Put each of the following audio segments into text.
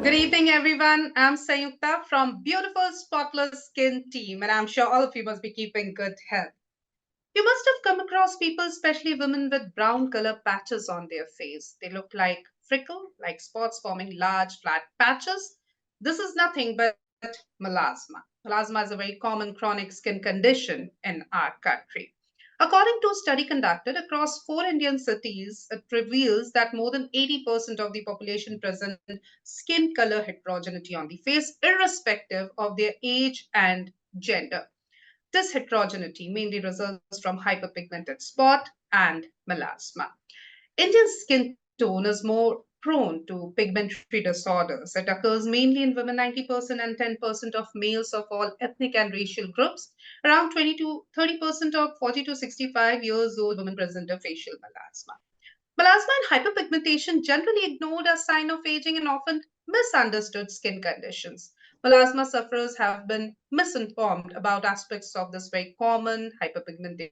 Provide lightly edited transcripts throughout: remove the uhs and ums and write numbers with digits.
Good evening, everyone. I'm Sayukta from Beautiful Spotless Skin Team, and I'm sure all of you must be keeping good health. You must have come across people, especially women, with brown color patches on their face. They look like freckle, like spots forming large flat patches. This is nothing but melasma. Melasma is a very common chronic skin condition in our country. According to a study conducted across four Indian cities, it reveals that more than 80% of the population present skin color heterogeneity on the face, irrespective of their age and gender. This heterogeneity mainly results from hyperpigmented spot and melasma. Indian skin tone is more prone to pigmentary disorders. It occurs mainly in women 90% and 10% of males of all ethnic and racial groups. Around 20 to 30% of 40 to 65 years old women present a facial melasma. Melasma and hyperpigmentation generally ignored as sign of aging and often misunderstood skin conditions. Melasma sufferers have been misinformed about aspects of this very common hyperpigmentation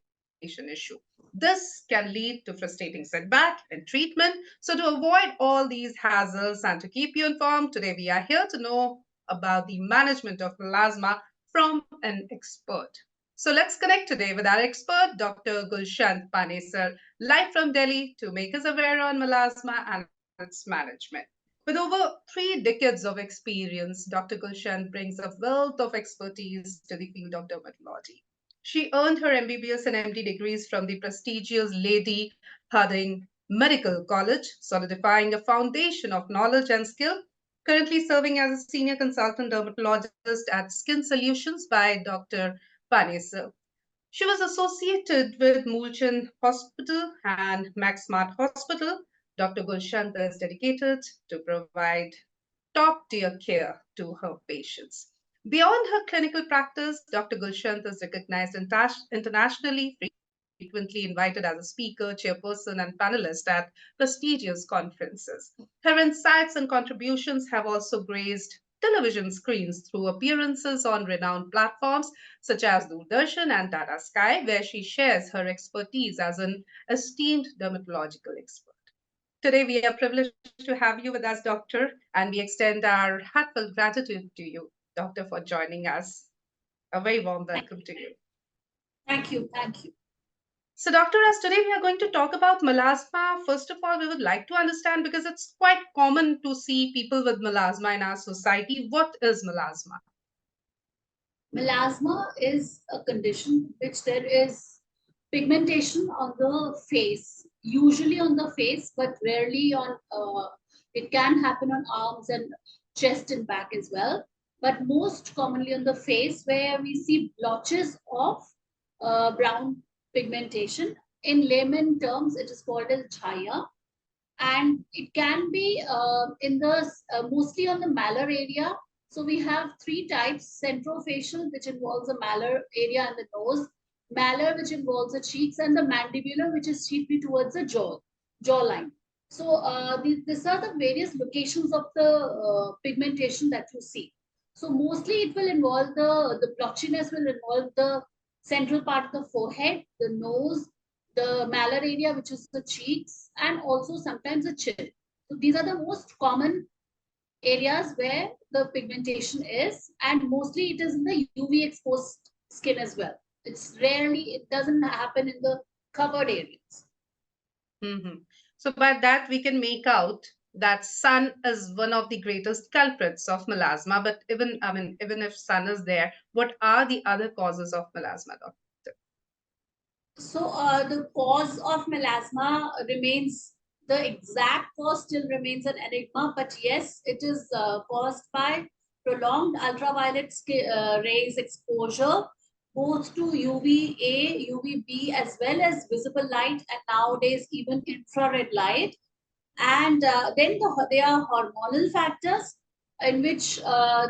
issue. This can lead to frustrating setback and treatment. So to avoid all these hassles and to keep you informed, today we are here to know about the management of melasma from an expert. So let's connect today with our expert, Dr. Gulshan Panesar, live from Delhi, to make us aware on melasma and its management. With over 3 decades of experience, Dr. Gulshan brings a wealth of expertise to the field of dermatology. She earned her MBBS and MD degrees from the prestigious Lady Harding Medical College, solidifying a foundation of knowledge and skill. Currently serving as a senior consultant dermatologist at Skin Solutions by Dr. Panesar. She was associated with Mulchan Hospital and Max Smart Hospital. Dr. Gulshanta is dedicated to provide top tier care to her patients. Beyond her clinical practice, Dr. Gulshant is recognized internationally, frequently invited as a speaker, chairperson, and panelist at prestigious conferences. Her insights and contributions have also graced television screens through appearances on renowned platforms such as Doordarshan and Tata Sky, where she shares her expertise as an esteemed dermatological expert. Today, we are privileged to have you with us, Doctor, and we extend our heartfelt gratitude to you, Doctor, for joining us. A very warm welcome to you. Thank you. Thank you. So, Doctor, as today we are going to talk about melasma, first of all, we would like to understand because it's quite common to see people with melasma in our society. What is melasma? Melasma is a condition which there is pigmentation on the face, usually on the face, but rarely on, it can happen on arms and chest and back as well. But most commonly on the face, where we see blotches of brown pigmentation. In layman terms, it is called as chaya. And it can be in the mostly on the malar area. So we have three types: centrofacial, which involves the malar area and the nose; malar, which involves the cheeks; and the mandibular, which is chiefly towards the jawline. So these are the various locations of the pigmentation that you see. So mostly it will involve the blotchiness will involve the central part of the forehead, the nose, the malar area, which is the cheeks, and also sometimes the chin. So these are the most common areas where the pigmentation is, and mostly it is in the UV exposed skin as well. It's rarely, it doesn't happen in the covered areas. Mm-hmm. So, by that, we can make out that sun is one of the greatest culprits of melasma. But even if sun is there, what are the other causes of melasma, doctor? So the cause of melasma remains, the exact cause still remains an enigma, but yes, it is caused by prolonged ultraviolet rays exposure, both to UVA, UVB, as well as visible light, and nowadays even infrared light. And then there are hormonal factors in which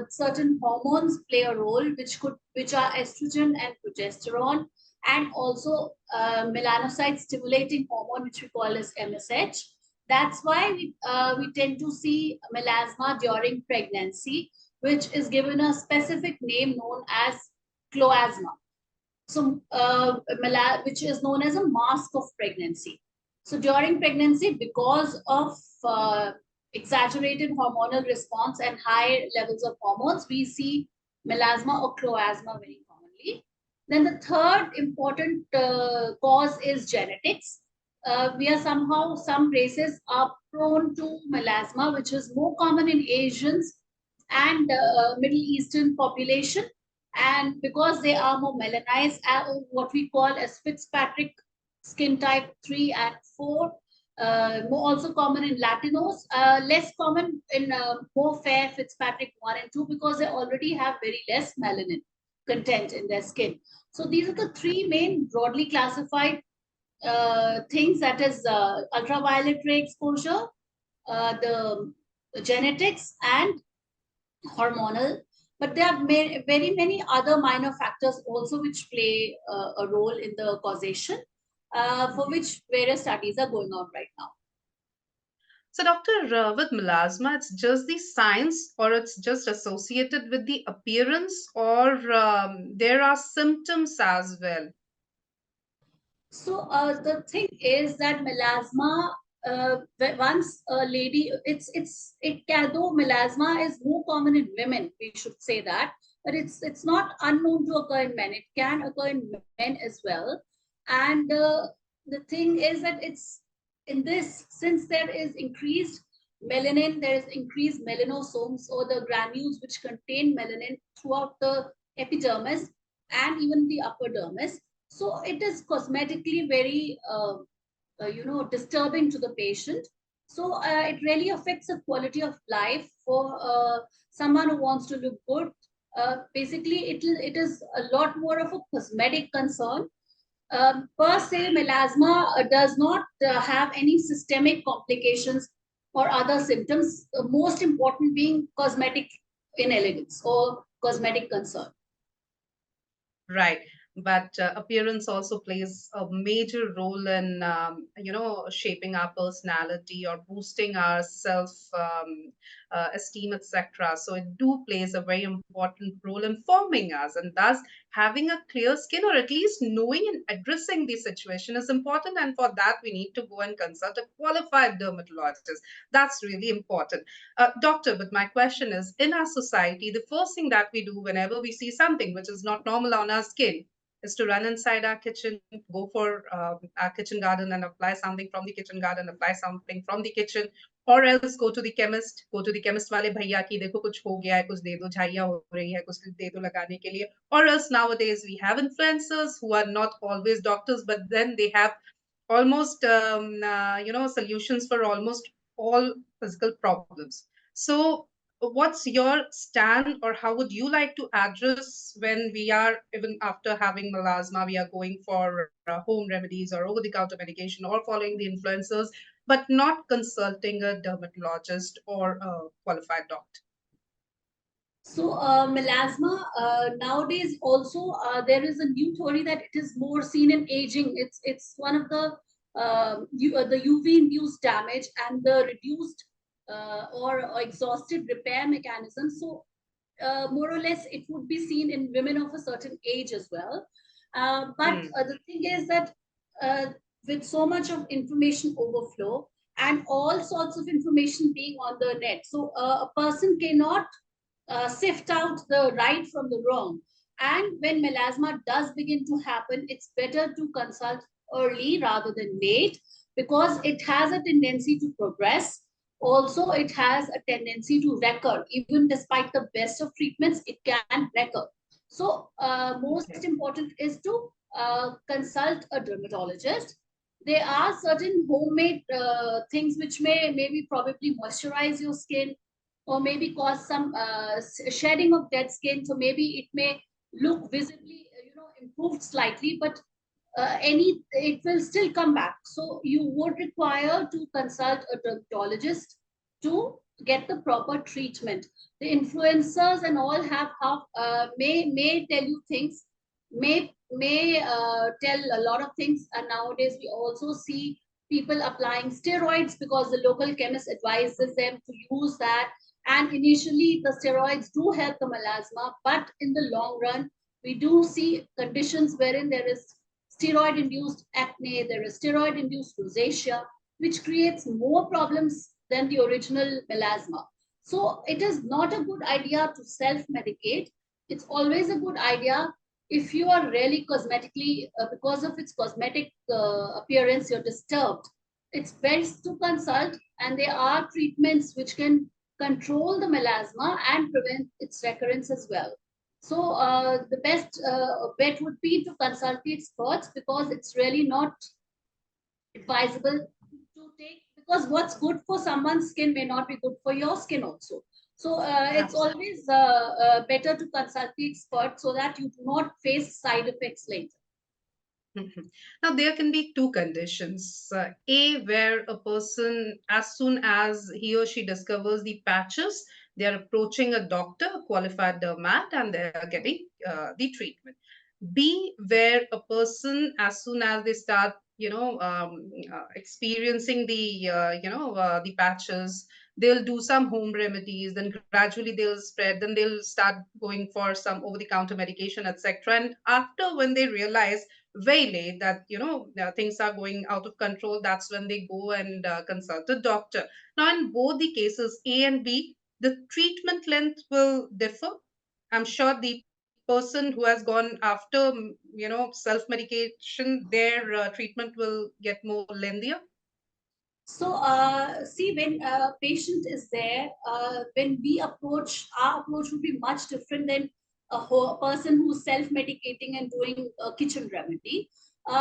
certain hormones play a role, which are estrogen and progesterone, and also melanocyte stimulating hormone, which we call as MSH. That's why we tend to see melasma during pregnancy, which is given a specific name known as cloasma. So, which is known as a mask of pregnancy. So during pregnancy, because of exaggerated hormonal response and high levels of hormones, we see melasma or cloasma very commonly. Then the third important cause is genetics. We are somehow, some races are prone to melasma, which is more common in Asians and Middle Eastern population. And because they are more melanized, what we call as Fitzpatrick skin type 3 and 4, more also common in Latinos, less common in more fair Fitzpatrick 1 and 2 because they already have very less melanin content in their skin. So these are the three main broadly classified things, that is ultraviolet ray exposure, the genetics, and hormonal. But there are very many other minor factors also which play a role in the causation, for which various studies are going on right now. So, doctor, with melasma, it's just the signs, or it's just associated with the appearance, or there are symptoms as well? So the thing is that melasma, once a lady, it can, though melasma is more common in women, we should say that, but it's not unknown to occur in men. It can occur in men as well, and the thing is that it's in this, since there is increased melanin, there is increased melanosomes or the granules which contain melanin throughout the epidermis and even the upper dermis. So it is cosmetically very, disturbing to the patient. So it really affects the quality of life for someone who wants to look good. Basically, it is a lot more of a cosmetic concern. Per se, melasma does not have any systemic complications or other symptoms, most important being cosmetic inelegance or cosmetic concern. Right. But appearance also plays a major role in, shaping our personality or boosting our self esteem, etc. So it do plays a very important role in forming us, and thus having a clear skin, or at least knowing and addressing the situation, is important. And for that, we need to go and consult a qualified dermatologist. That's really important. Doctor, but my question is, in our society, the first thing that we do whenever we see something which is not normal on our skin is to run inside our kitchen, go for our kitchen garden and apply something from the kitchen garden, apply something from the kitchen, or else go to the chemist वाले भैया की देखो कुछ हो गया है, कुछ दे दो, झाइयाँ हो रही है, कुछ दे दो लगाने के लिए. Or else nowadays we have influencers who are not always doctors, but then they have almost solutions for almost all physical problems. So what's your stand, or how would you like to address when we are, even after having melasma, we are going for home remedies or over the counter medication or following the influencers, but not consulting a dermatologist or a qualified doctor? So melasma nowadays also, there is a new theory that it is more seen in aging. It's one of the UV induced damage and the reduced or exhausted repair mechanism. So more or less it would be seen in women of a certain age as well. But the thing is that uh, with so much of information overflow and all sorts of information being on the net, so a person cannot sift out the right from the wrong. And when melasma does begin to happen, it's better to consult early rather than late because it has a tendency to progress. Also, it has a tendency to recur. Even despite the best of treatments, it can recur. So, most Okay. important is to consult a dermatologist. There are certain homemade things which may maybe probably moisturize your skin or maybe cause some shedding of dead skin. So maybe it may look visibly, improved slightly, but any it will still come back. So you would require to consult a dermatologist to get the proper treatment. The influencers and all have may tell you things, may tell a lot of things, and nowadays we also see people applying steroids because the local chemist advises them to use that. And initially, the steroids do help the melasma, but in the long run, we do see conditions wherein there is steroid induced acne, there is steroid induced rosacea, which creates more problems than the original melasma. So it is not a good idea to self-medicate. It's always a good idea if you are really cosmetically, because of its cosmetic appearance, you're disturbed. It's best to consult, and there are treatments which can control the melasma and prevent its recurrence as well. So the best bet would be to consult the experts, because it's really not advisable to take, because what's good for someone's skin may not be good for your skin also. So it's always better to consult the expert so that you do not face side effects later. Mhm. Now, there can be two conditions. A, where a person, as soon as he or she discovers the patches, they are approaching a doctor, a qualified dermat, and they are getting the treatment. B, where a person, as soon as they start, experiencing the patches, they'll do some home remedies, then gradually they'll spread, then they'll start going for some over-the-counter medication, etc. And after, when they realize very late that things are going out of control, that's when they go and consult a doctor. Now, in both the cases, A and B, the treatment length will differ. I'm sure the person who has gone after self medication, their treatment will get more lengthier. So, see, when a patient is there, when we approach, our approach would be much different than a person who's self-medicating and doing a kitchen remedy.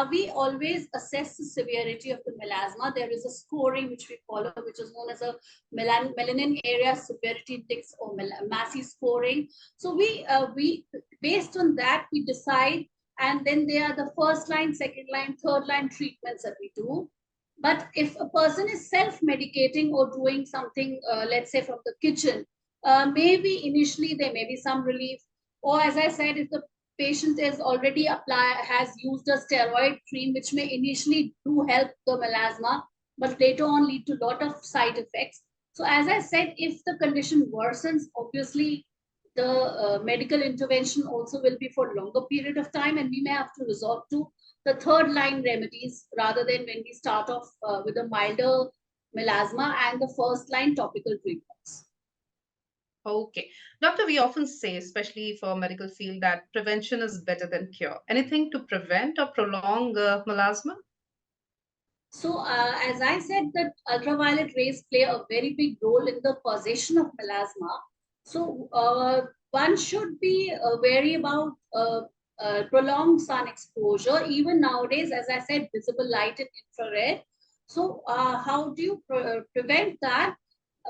We always assess the severity of the melasma. There is a scoring which we follow, which is known as a melanin area severity index, or Massey scoring. So we based on that we decide, and then there are the first line, second line, third line treatments that we do. But if a person is self-medicating or doing something, let's say from the kitchen, maybe initially there may be some relief. Or as I said, if the patient is already has used a steroid cream, which may initially do help the melasma, but later on lead to a lot of side effects. So as I said, if the condition worsens, obviously the medical intervention also will be for a longer period of time, and we may have to resort to the third line remedies rather than when we start off with a milder melasma and the first line topical treatments. Okay. Doctor, we often say, especially for medical field, that prevention is better than cure. Anything to prevent or prolong melasma? So, as I said, that ultraviolet rays play a very big role in the causation of melasma. So, one should be wary about prolonged sun exposure. Even nowadays, as I said, visible light and infrared. So, how do you prevent that?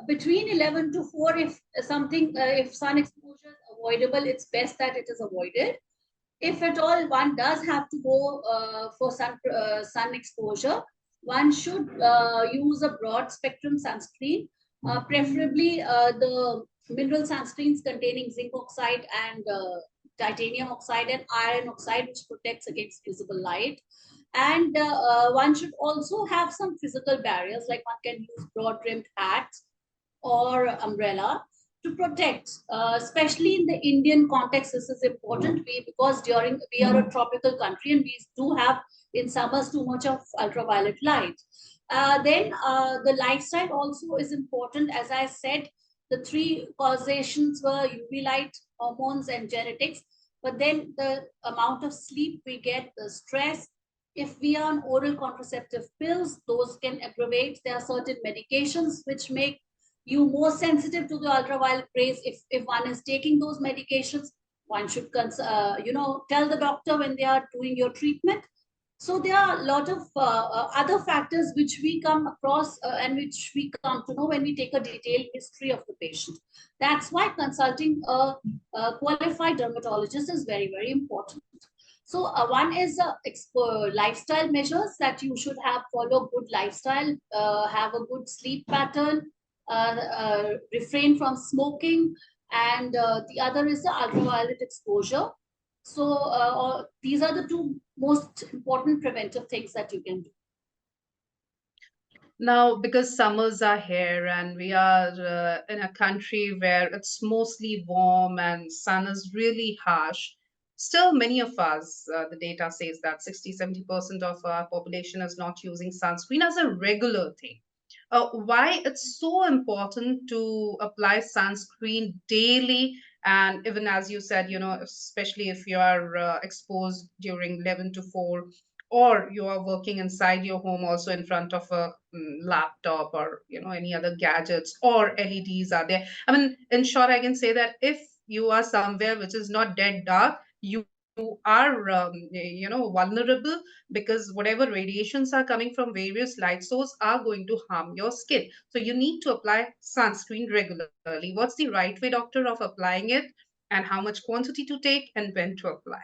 Between 11 to 4, if something, if sun exposure is avoidable, it's best that it is avoided. If at all one does have to go for sun exposure, one should use a broad spectrum sunscreen, preferably the mineral sunscreens containing zinc oxide and titanium oxide and iron oxide, which protects against visible light. And one should also have some physical barriers, like one can use broad brimmed hats or umbrella to protect, especially in the Indian context. This is important because during we are a tropical country and we do have in summers too much of ultraviolet light. Then the lifestyle also is important. As I said, the three causations were UV light, hormones, and genetics. But then the amount of sleep we get, the stress. If we are on oral contraceptive pills, those can aggravate. There are certain medications which make you more sensitive to the ultraviolet rays. If one is taking those medications, one should tell the doctor when they are doing your treatment. So there are a lot of other factors which we come across and which we come to know when we take a detailed history of the patient. That's why consulting a qualified dermatologist is very, very important. So one is lifestyle measures that you should have, follow good lifestyle, have a good sleep pattern, refrain from smoking, and the other is the ultraviolet exposure. So these are the two most important preventive things that you can do. Now, because summers are here and we are in a country where it's mostly warm and sun is really harsh, still many of us, the data says that 60-70% of our population is not using sunscreen as a regular thing. why it's so important to apply sunscreen daily. And even as you said, especially if you are exposed during 11 to 4, or you are working inside your home also in front of a laptop, or any other gadgets or LEDs are there. I mean, in short, I can say that if you are somewhere which is not dead dark, you are vulnerable, because whatever radiations are coming from various light sources are going to harm your skin. So you need to apply sunscreen regularly. What's the right way, doctor, of applying it, and how much quantity to take, and when to apply?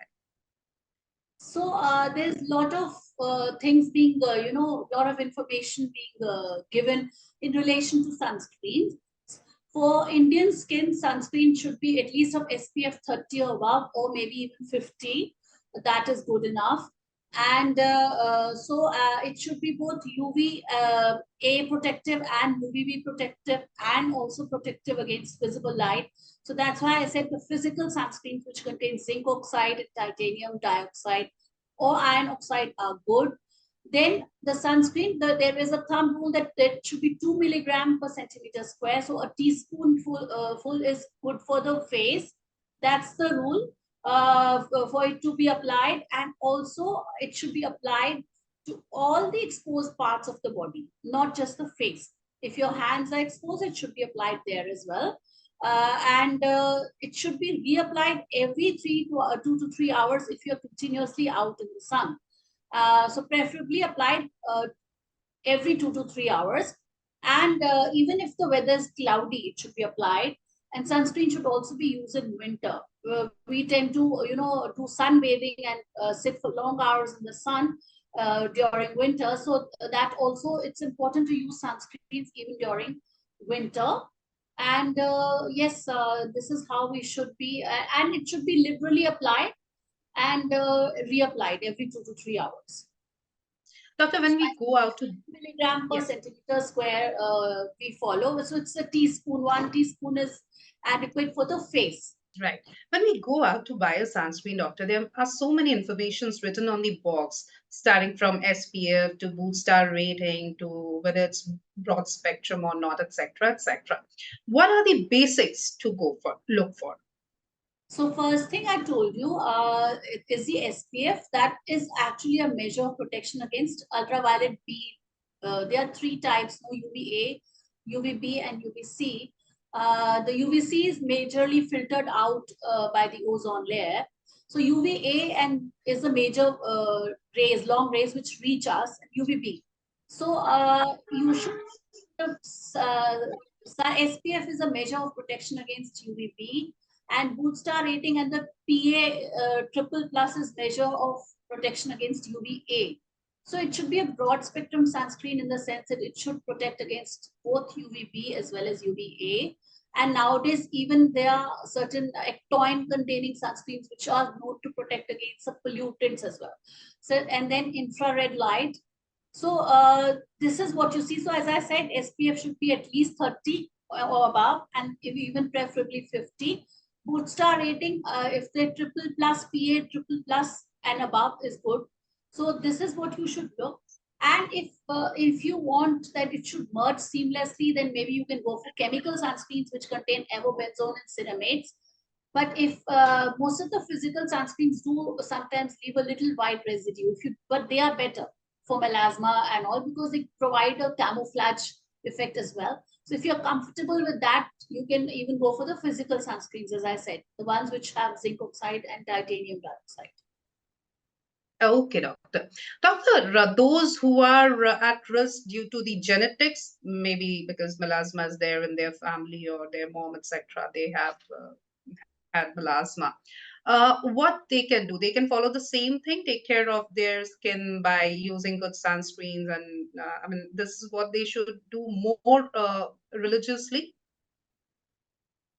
So there's a lot of things being, lot of information being given in relation to sunscreen. For Indian skin, sunscreen should be at least of SPF 30 or above, or maybe even 50. That is good enough. And it should be both UV A protective and UVB protective, and also protective against visible light. So that's why I said the physical sunscreens, which contain zinc oxide and titanium dioxide or iron oxide, are good. Then the sunscreen, there is a thumb rule that it should be 2 milligram per centimeter square. So a teaspoonful full is good for the face. That's the rule for it to be applied. And also it should be applied to all the exposed parts of the body, not just the face. If your hands are exposed, it should be applied there as well. And it should be reapplied every 2 to 3 hours if you're continuously out in the sun. So preferably applied every 2 to 3 hours. And even if the weather is cloudy, it should be applied. And sunscreen should also be used in winter. We tend to, do sunbathing and sit for long hours in the sun during winter. So that also, it's important to use sunscreens even during winter. And yes, this is how we should be, and it should be liberally applied and reapplied every 2 to 3 hours. Doctor, when we go out to, Milligram per yeah, centimeter square we follow. So it's a teaspoon. 1 teaspoon is adequate for the face. right. When we go out to buy a sunscreen, doctor, there are so many informations written on the box, starting from SPF to boot star rating to whether it's broad spectrum or not, etc., etc. What are the basics to look for? So first thing I told you is the SPF. That is actually a measure of protection against ultraviolet B. There are three types: no, UVA, UVB, and UVC. The UVC is majorly filtered out by the ozone layer. So UVA and is the major rays, long rays which reach us. UVB. So you should. Uh, SPF is a measure of protection against UVB, and boot star rating and the PA triple plus is measure of protection against UVA. So it should be a broad spectrum sunscreen in the sense that it should protect against both UVB as well as UVA. And nowadays, even there are certain ectoin containing sunscreens which are known to protect against some pollutants as well. So, and then infrared light. So this is what you see. So as I said, SPF should be at least 30 or above, and even preferably 50. Boot star rating, if they're triple plus, PA triple plus and above is good. So this is what you should look. And if you want that it should merge seamlessly, then maybe you can go for chemical sunscreens which contain avobenzone and cinemates. But if most of the physical sunscreens do sometimes leave a little white residue, but they are better for melasma and all because they provide a camouflage effect as well. So if you're comfortable with that, you can even go for the physical sunscreens, as I said, the ones which have zinc oxide and titanium dioxide. Okay, doctor. Doctor, those who are at risk due to the genetics, maybe because melasma is there in their family or their mom, etc., they have had melasma. What they can do? They can follow the same thing, take care of their skin by using good sunscreens, and I mean, this is what they should do more religiously.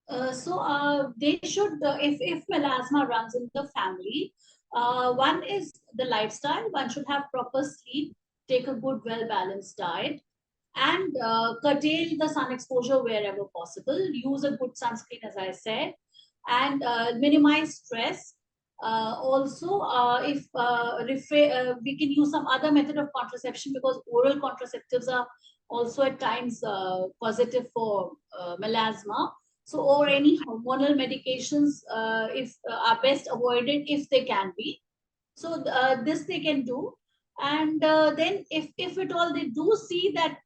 They should, if melasma runs in the family, one is the lifestyle. One should have proper sleep, take a good, well balanced diet, and curtail the sun exposure wherever possible. Use a good sunscreen, as I said, and minimize stress. Also, if we can use some other method of contraception because oral contraceptives are also at times causative for melasma. So, or any hormonal medications, if are best avoided if they can be. So this they can do. And then if at all they do see that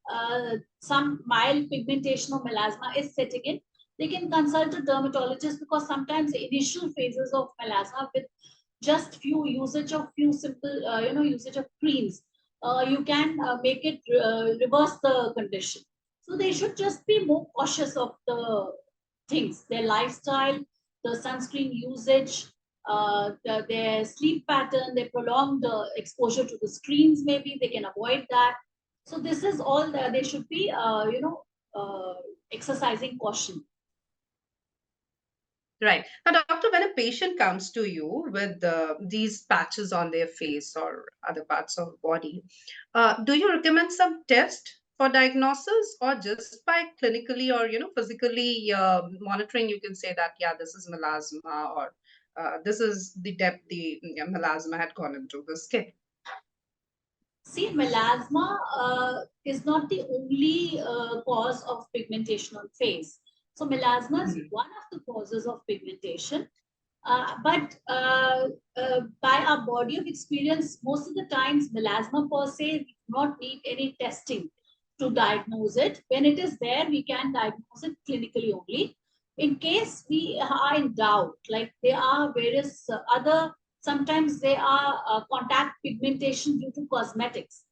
some mild pigmentation or melasma is setting in, they can consult a dermatologist, because sometimes the initial phases of melasma with just few usage of few simple usage of creams, you can make it reverse the condition. So they should just be more cautious of the things, their lifestyle, the sunscreen usage, their sleep pattern, their prolonged exposure to the screens, maybe they can avoid that. So this is all that they should be, exercising caution. Right. Now, doctor, when a patient comes to you with these patches on their face or other parts of body, do you recommend some test for diagnosis, or just by clinically or physically monitoring, you can say that yeah, this is melasma, or this is the depth the melasma had gone into the skin? See, melasma is not the only cause of pigmentation on face. So melasma is Mhm. one of the causes of pigmentation. But by our body of experience, most of the times melasma per se, we do not need any testing to diagnose it. When it is there, we can diagnose it clinically only. In case we are in doubt, like there are various other, sometimes there are contact pigmentation due to cosmetics.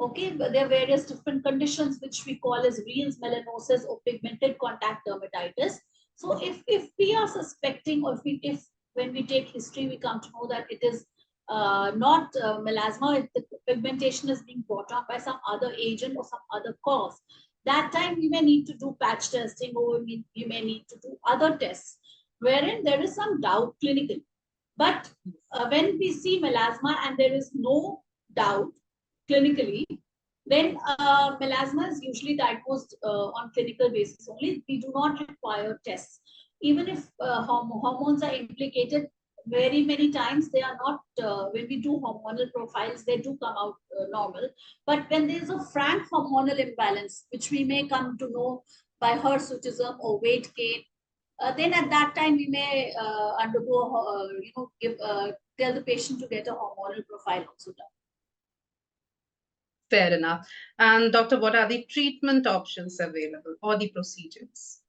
Okay, but there are various different conditions which we call as Reals melanosis or pigmented contact dermatitis. So if we are suspecting, or if when we take history, we come to know that it is not melasma, the pigmentation is being brought on by some other agent or some other cause. That time we may need to do patch testing, or we may need to do other tests wherein there is some doubt clinically. But when we see melasma and there is no doubt clinically, then melasma is usually diagnosed on clinical basis only. We do not require tests. Even if hormones are implicated, very many times they are not, when we do hormonal profiles, they do come out normal. But when there is a frank hormonal imbalance, which we may come to know by hirsutism or weight gain, then at that time we may undergo, tell the patient to get a hormonal profile also done. Fair enough. And doctor, what are the treatment options available or the procedures?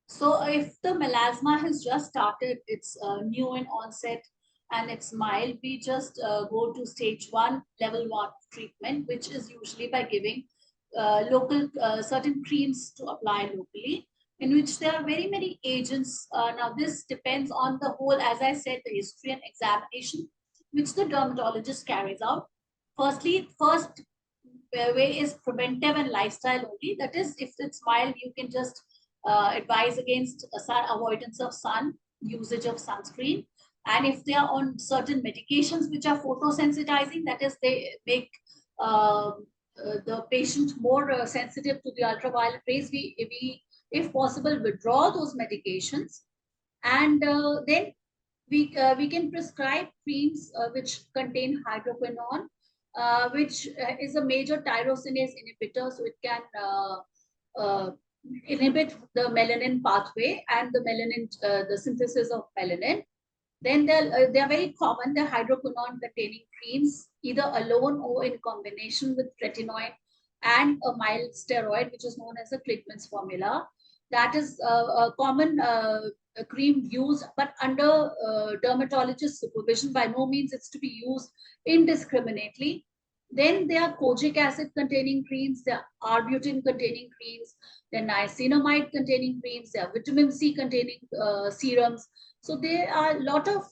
So if the melasma has just started, it's new in onset and it's mild, we just go to stage one, level one treatment, which is usually by giving local certain creams to apply locally, in which there are very many agents. Now this depends on the whole, as I said, the history and examination, which the dermatologist carries out. First way is preventive and lifestyle only. That is, if it's mild, you can just advise against avoidance of sun, usage of sunscreen. And if they are on certain medications which are photosensitizing, that is, they make the patient more sensitive to the ultraviolet rays, we, if possible, withdraw those medications. And then we can prescribe creams which contain hydroquinone, which is a major tyrosinase inhibitor, so it can inhibit the melanin pathway and the melanin, the synthesis of melanin. Then they're very common. They're hydroquinone containing creams, either alone or in combination with tretinoin and a mild steroid, which is known as a Clitman's formula. That is a common cream used, but under dermatologist supervision. By no means it's to be used indiscriminately. Then there are kojic acid containing creams, there are arbutin containing creams, there are niacinamide containing creams, there are vitamin C containing serums. So there are a lot of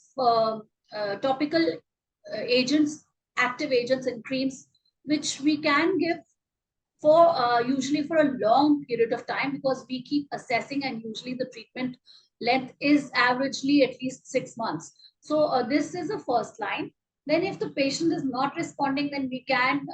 topical agents, active agents and creams, which we can give for usually for a long period of time, because we keep assessing, and usually the treatment length is averagely at least 6 months. So this is a first line. Then if the patient is not responding, then we can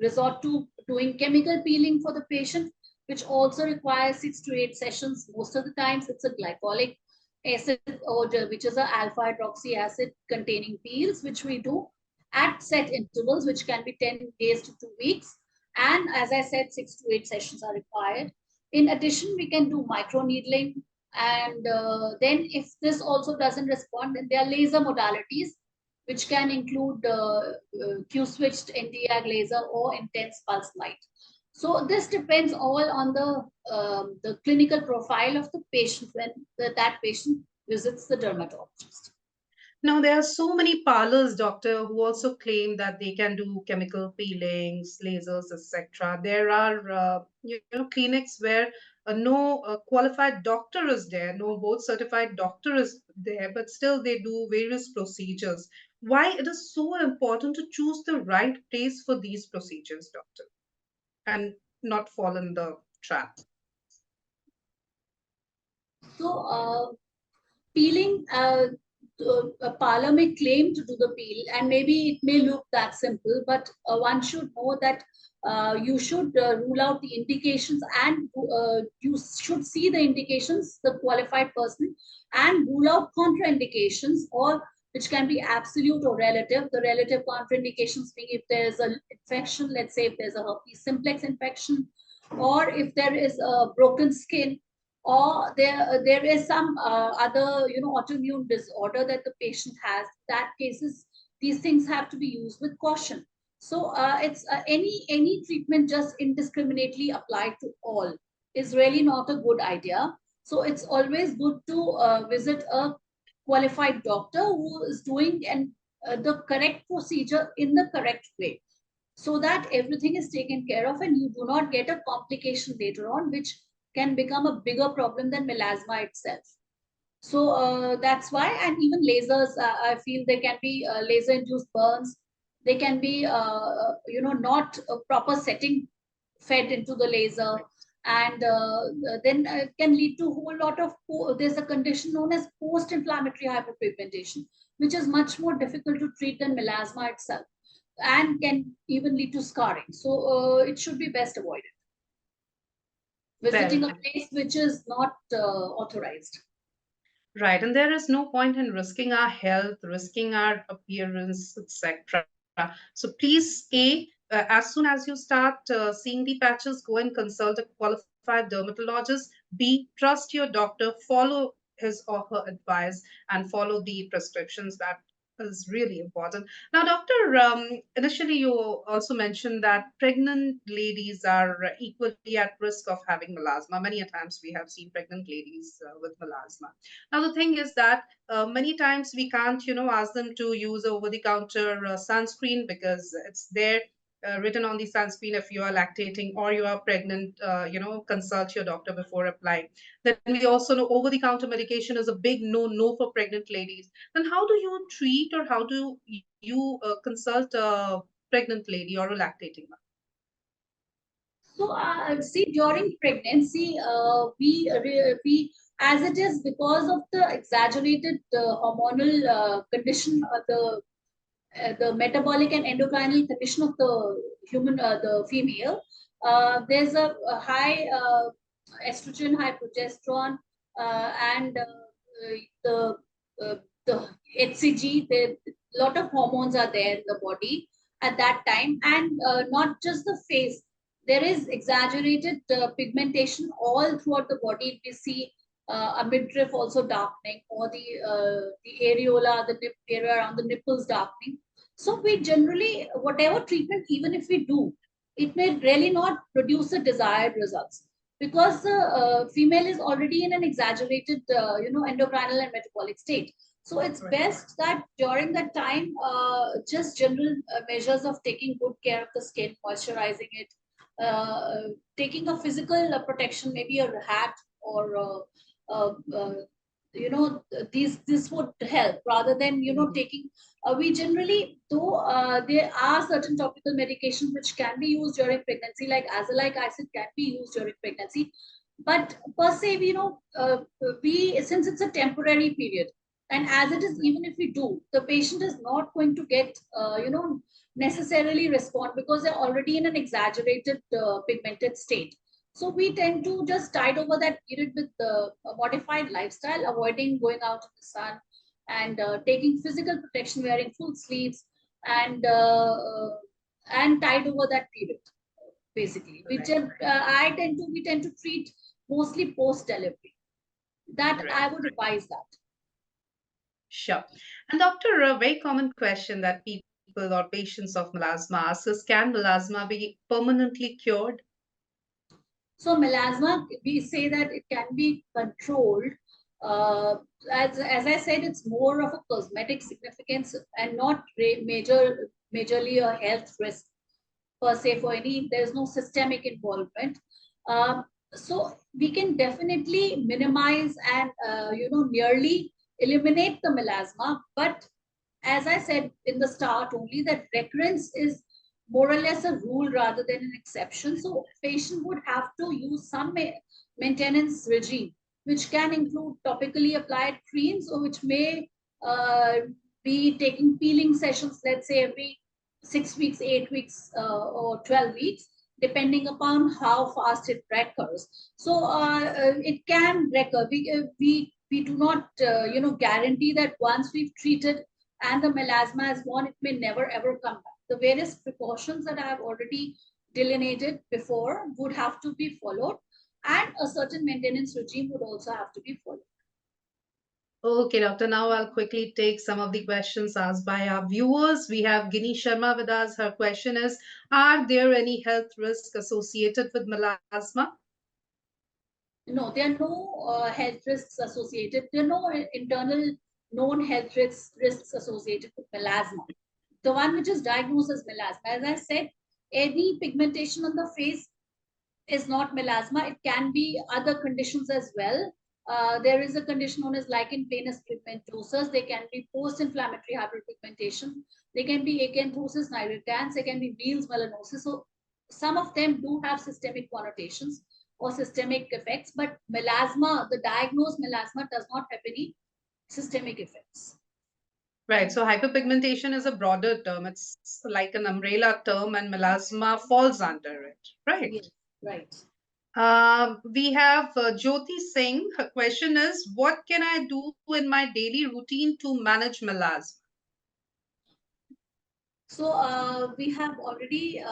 resort to doing chemical peeling for the patient, which also requires 6 to 8 sessions. Most of the times it's a glycolic acid, or which is a alpha hydroxy acid containing peels, which we do. at set intervals, which can be 10 days to 2 weeks. And as I said, 6 to 8 sessions are required. In addition, we can do micro needling. And then if this also doesn't respond, then there are laser modalities, which can include Q-switched Nd:YAG laser or intense pulse light. So this depends all on the clinical profile of the patient when that patient visits the dermatologist. Now, there are so many parlors, doctor, who also claim that they can do chemical peelings, lasers, etc. There are, clinics where no qualified doctor is there, no board certified doctor is there, but still they do various procedures. Why it is so important to choose the right place for these procedures, doctor, and not fall in the trap? So peeling, a parlor may claim to do the peel, and maybe it may look that simple, but one should know that you should rule out the indications, and you should see the indications, the qualified person, and rule out contraindications, or which can be absolute or relative. The relative contraindications being if there's an infection, let's say if there's a herpes simplex infection, or if there is a broken skin, or there is some other autoimmune disorder that the patient has. That cases, these things have to be used with caution. So it's any treatment just indiscriminately applied to all is really not a good idea. So it's always good to visit a qualified doctor who is doing and the correct procedure in the correct way, so that everything is taken care of and you do not get a complication later on, which can become a bigger problem than melasma itself. So that's why, and even lasers, I feel there can be laser induced burns. They can be, not a proper setting fed into the laser. And then it can lead to a whole lot of, there's a condition known as post-inflammatory hyperpigmentation, which is much more difficult to treat than melasma itself and can even lead to scarring. So it should be best avoided. Visiting Well, a place which is not authorized. right, and there is no point in risking our health, risking our appearance, etc. So please, as soon as you start seeing the patches, go and consult a qualified dermatologist. B, trust your doctor, follow his or her advice, and follow the prescriptions. That is really important. Now, doctor, initially you also mentioned that pregnant ladies are equally at risk of having melasma. Many a times we have seen pregnant ladies with melasma. Now, the thing is that many times we can't, ask them to use over the counter sunscreen because it's there. Written on the sunscreen if you are lactating or you are pregnant, consult your doctor before applying. Then we also know over the counter medication is a big no for pregnant ladies. Then how do you treat or how do you consult a pregnant lady or a lactating mother? So, see, during pregnancy, we as it is because of the exaggerated hormonal condition, the metabolic and endocrinal condition of the human, the female. There's a high estrogen, high progesterone, and the HCG. A lot of hormones are there in the body at that time, and not just the face. There is exaggerated pigmentation all throughout the body. We see a midriff also darkening, or the areola, the nip area around the nipples darkening. So we generally, whatever treatment, even if we do, it may really not produce the desired results, because the female is already in an exaggerated, endocrinal and metabolic state. So it's Right. best that during that time, just general measures of taking good care of the skin, moisturizing it, taking a physical protection, maybe a hat or this would help rather than Mhm. taking. We generally, though there are certain topical medications which can be used during pregnancy, like azelaic acid can be used during pregnancy, but per se, we, since it's a temporary period, and as it is, even if we do, the patient is not going to get necessarily respond, because they're already in an exaggerated pigmented state. So we tend to just tide over that period with a modified lifestyle, avoiding going out in the sun, and taking physical protection, wearing full sleeves, and tide over that period. Basically, I tend to we tend to treat mostly post delivery. That I would advise that. Sure. And doctor, a very common question that people or patients of melasma ask is, can melasma be permanently cured? So melasma, we say that it can be controlled. Uh, as I said, it's more of a cosmetic significance and not majorly a health risk per se for any. There's no systemic involvement. Um, so we can definitely minimize and nearly eliminate the melasma, but as I said in the start only, that recurrence is more or less a rule rather than an exception. So patient would have to use some maintenance regime, which can include topically applied creams or which may uh, be taking peeling sessions, let's say every 6 weeks, 8 weeks, or 12 weeks, depending upon how fast it recurs. So it can recur. We do not guarantee that once we've treated and the melasma is gone, it may never ever come back. The various precautions that I have already delineated before would have to be followed, and a certain maintenance regime would also have to be followed. Okay, doctor. Now I'll quickly take some of the questions asked by our viewers. We have Gini Sharma with us. Her question is, are there any health risks associated with melasma? No, there are no health risks associated. There are no internal known health risks associated with melasma. The one which is diagnosed as melasma, as I said, any pigmentation on the face is not melasma. It can be other conditions as well. There is a condition known as lichen planus pigmentosus. They can be post-inflammatory hyperpigmentation. They can be acanthosis nigricans. They can be Beale's melanosis. So some of them do have systemic connotations or systemic effects, but melasma, the diagnosed melasma, does not have any systemic effects. Right. So hyperpigmentation is a broader term. It's like an umbrella term, and melasma falls under it. Right. Yes, right. We have Jyoti Singh. Her question is, what can I do in my daily routine to manage melasma? So we have already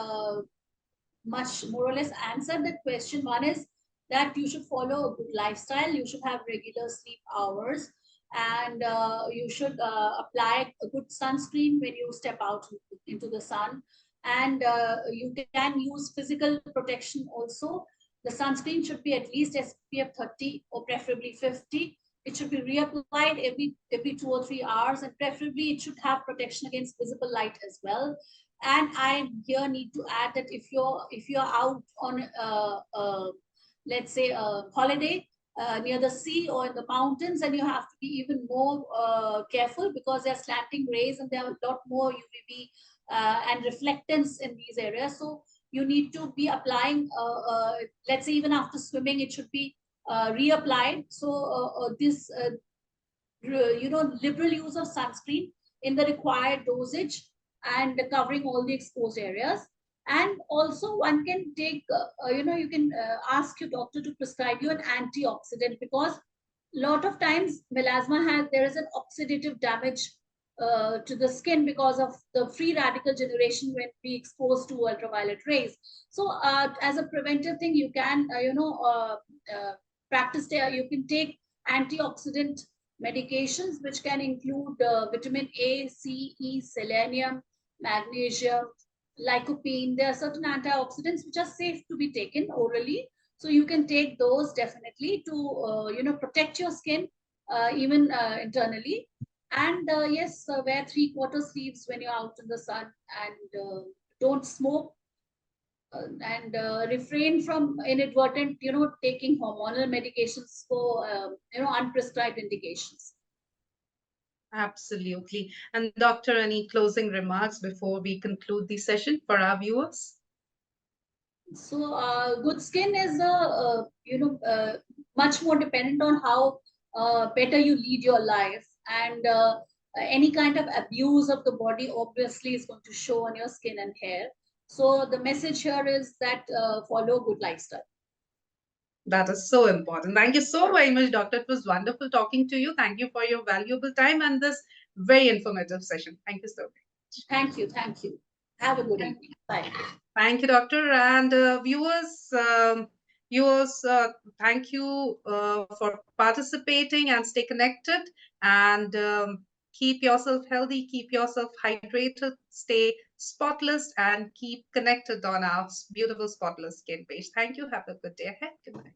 much more or less answered that question. One is that you should follow a good lifestyle. You should have regular sleep hours, and you should apply a good sunscreen when you step out into the sun. And you can use physical protection also. The sunscreen should be at least SPF 30 or preferably 50. It should be reapplied every 2 or 3 hours, and preferably it should have protection against visible light as well. And I here need to add that if you're out on let's say a holiday near the sea or in the mountains, and you have to be even more careful because there are slanting rays and there are a lot more UVB and reflectance in these areas. So you need to be applying, let's say even after swimming, it should be reapplied. So this liberal use of sunscreen in the required dosage and covering all the exposed areas. And also one can take you can ask your doctor to prescribe you an antioxidant, because a lot of times melasma has there is an oxidative damage to the skin because of the free radical generation when we exposed to ultraviolet rays. So as a preventive thing, you can practice there. You can take antioxidant medications, which can include vitamin A, C, E, selenium, magnesium, lycopene. There are certain antioxidants which are safe to be taken orally. So you can take those definitely to protect your skin even internally. And yes, wear 3/4 sleeves when you're out in the sun, and don't smoke, and refrain from inadvertent taking hormonal medications for unprescribed indications. Absolutely. And doctor, any closing remarks before we conclude the session for our viewers? So good skin is much more dependent on how better you lead your life, and any kind of abuse of the body obviously is going to show on your skin and hair. So the message here is that follow good lifestyle. That is so important. Thank you so very much, doctor. It was wonderful talking to you. Thank you for your valuable time and this very informative session. Thank you so much. Thank you. Thank you. Have a good evening. Bye. Thank you, doctor. And viewers, thank you for participating and stay connected. And keep yourself healthy, keep yourself hydrated, stay spotless, and keep connected on our beautiful spotless skin page. Thank you. Have a good day ahead. Good night.